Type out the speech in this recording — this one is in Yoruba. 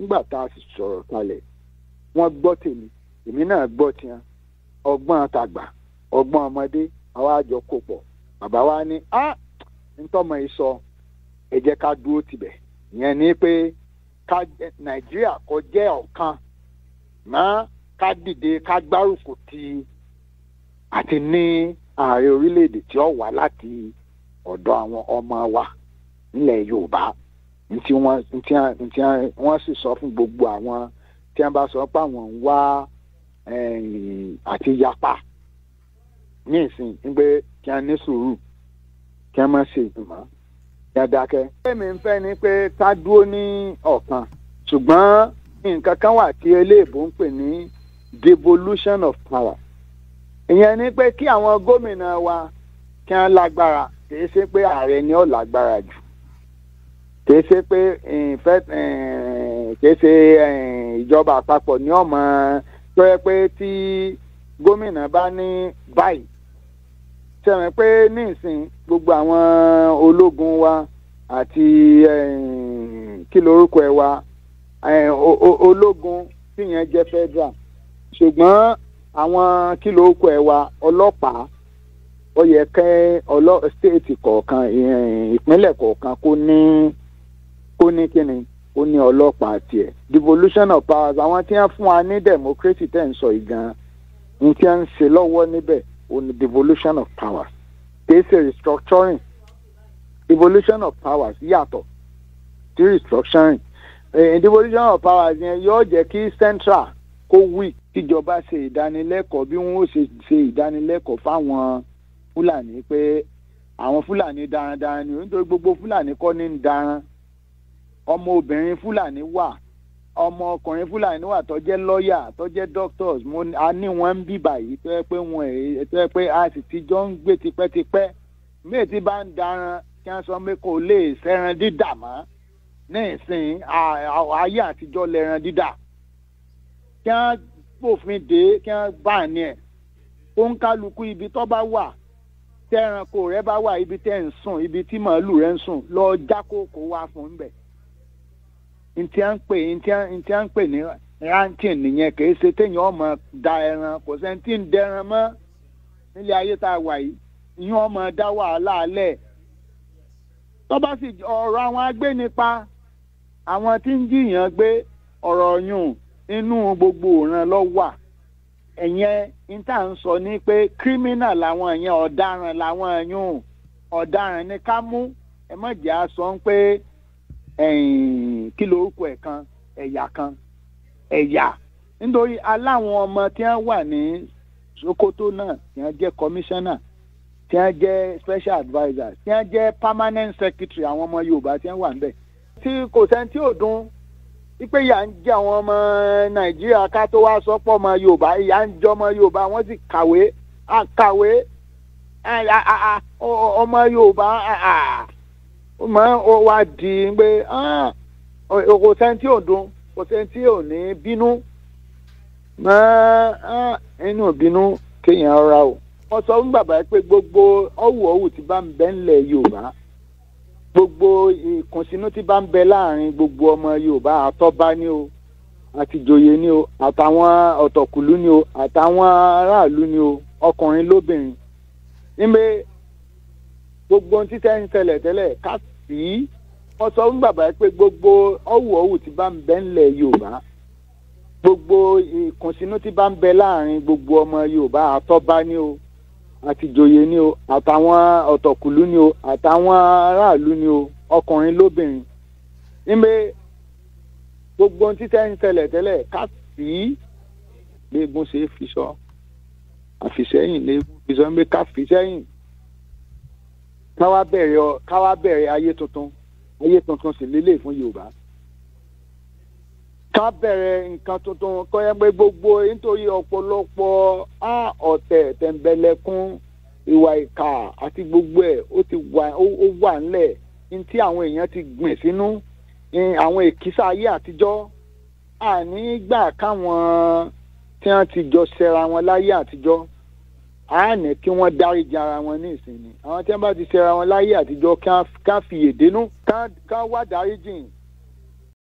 nígbà tá a sì sọ̀rọ̀ kalẹ̀ wọ́n gbọ́ tèmi èmi náà gbọ́ tiwọn ọgbọ́n àtàgbà ọgbọ́n ọmọdé àwa àjọ kó pọ̀ bàbá wa ní ntọ́mọ yìí sọ ẹ jẹ́ ká dúró tibẹ̀ ìyẹn ni pé ká Nàìjíríà kó jẹ́ ọ̀kan mọ́ ká dìde ká gbárùkù ti àti ní ààrẹ orílẹ̀-èdè tí ó wà láti ọ̀dọ̀ àwọn ọmọ wa nílẹ̀ Yorùbá ntí wọ́n sì sọ fún gbogbo àwọn tí wọ́n bá sọ pé àwọn ń wá àti yapa ní ìsìn pé kí wọ́n ní sùúrù kí wọ́n má ṣe ìgbìmọ̀ kí wọ́n dákẹ́. èmi ń fẹ́ ni pé ká dúró ní ọ̀kan ṣùgbọ́n nǹkan kan wà tí eléèbó ń pè ní devolution of power. ìyẹn ni pé kí àwọn gómìnà wa kí wọ́n lágbára kìí ṣe pé ààrẹ ni ó lágbára jù kìí ṣe pé kìí ṣe ìjọba àpapọ̀ ni ó mọ̀ tó yẹ pé tí gómìnà bá ní báyìí sẹ́wọ̀n pé nísìn gbogbo àwọn ológun wa àti kí lorúkọ ẹ̀ wa ológun tíyẹn jẹ́ federal ṣùgbọ́n àwọn kí lorúkọ ẹ̀ wa ọlọ́pàá ó yẹ kẹ́ stéètì kọ̀ọ̀kan ìpínlẹ̀ kọ̀ọ̀kan kó ní kíni ó ní ọlọ́pàá tiẹ̀ devolution of powers àwọn tí wọ́n fún wa ní democracy tẹ̀ ń sọ yìí gan-an ní tí wọ́n ń ṣe lọ́wọ́ níbẹ̀ ó ní devolution of powers kìí ṣe restructuring devolution of powers yàtọ̀ sí restructuring devolution of powers yẹn yóò jẹ́ kí central kó weak tíjọba ṣe ìdánilẹ́kọ̀ọ́ bí wọ́n ó ṣe ìdánilẹ́kọ̀ọ́ fáwọn Fúlàní pé àwọn Fúlàní darandaran ni nítorí gbogbo Fúlàní kọ́ ní ń daran ọmọ obìnrin Fúlàní wà ọmọ ọkùnrin Fúlàní wà tó jẹ́ lọ́ọ̀yà tó jẹ́ doctors a ní wọ́n ń bí báyìí tó yẹ pé a sì ti jọ ń gbé tipẹ́tipẹ́ méè tí bá ń daran kí wọ́n sọ pé kò lè ṣẹran dídà mọ́ ní ìsìn ayé àtijọ́ lẹ́ran dídà kí wọ́n fòfin dé kí wọ́n bá ní ẹ̀ ó ń kálukú ibi tó bá wà tẹ́ranko rẹ bá wà ibi tẹ́ ń sùn ibi tí màálù rẹ ń sùn lọ jákòókò wá fún un bẹ̀. ntí à ń pè ní ranking nìyẹn kìí ṣe téèyàn ọmọ da ẹran kò sẹ́ni tí ń dẹran mọ́ nílé ayé tá a wà yìí ìyẹn ọmọ dá wàhálà alẹ́. tó bá sì ọ̀rọ̀ àwọn agbénipa àwọn tí ń jiyàn gbé ọ̀rọ̀ yùn inú gbogbo òran ló wà. ẹ̀yẹn níta ń sọ ní pé criminal làwọn yẹn ọ̀daràn làwọn yún ọ̀daràn ní ká mú ẹ má jẹ́ à sọ pé kí lorúkọ ẹ̀ kan ẹ̀yà nítorí aláwọn ọmọ tí wọ́n wà ní Sokoto náà tí wọ́n jẹ́ commissioner tí wọ́n jẹ́ special adviser tí wọ́n jẹ́ permanent secretary àwọn ọmọ Yorùbá tí wọ́n wà níbẹ̀ tí kò sẹ́ni tí ò dùn wípé ìyà ń jẹ àwọn ọmọ Nàìjíríà ká tó wá sọpọ̀ ọmọ Yorùbá ìyà ń jẹ ọmọ Yorùbá wọ́n sì kàwé ọmọ Yorùbá ó wá di pé kò sẹ́ni tí ò dùn kò sẹ́ni tí ò ní bínú inú bínú kéèyàn ra o. wọ́n sọ fún bàbá pé gbogbo ọ̀wù tí bá ń bẹ ńlẹ̀ Yorùbá gbogbo ìkùnsínú tí bá ń bẹ láàrin gbogbo ọmọ Yorùbá àtọba ni o àtìjòyè ni o àtàwọn ọ̀tọ̀kùlú ni o àtàwọn aráàlú ni o ọkùnrin lóbìnrin níbẹ̀ gbogbo ohun títẹ́ ń ṣẹlẹ̀ tẹ́lẹ̀ ká sí wọ́n sọ fún bàbá pé gbogbo ọ̀wù tí bá ń bẹ ńlẹ̀ Yorùbá gbogbo ìkùnsínú tí bá ń bẹ láàrin gbogbo ọmọ Yorùbá àtọba ni o àtìjòyè ni o àtàwọn ọ̀tọ̀kùlú ni o àtàwọn aráàlú ni o ọkùnrin lóbìnrin níbẹ̀ gbogbo ohun títẹ́ ń ṣẹlẹ̀ tẹ́lẹ̀ ká sí léegun ṣe é fi sọ àfìsẹ́yìn léegun fi sọ níbẹ̀ ká fi sẹ́yìn káwá bẹ̀rẹ̀ ayé tuntun sì lélẹ̀ fún Yorùbá ká bẹ̀rẹ̀ nǹkan tuntun kọ́ yẹ pé gbogbo nítorí ọ̀pọ̀lọpọ̀ ọ̀tẹ̀ tẹ̀m̀bẹ̀lẹ̀kún ìwà ìkà àti gbogbo ẹ̀ ó wà ńlẹ̀ ní tí àwọn èèyàn ti gbìn sínú àwọn èkìsà ayé àtijọ́ àní gbà káwọn tí wọ́n ti jọ ṣẹra wọn láyé àtijọ́ àní kí wọ́n dáríjì ara wọn ní ìsinmi àwọn tí wọ́n bá ti ṣẹra wọn láyé àtijọ́ ká fi èdénú ká wá dáríjì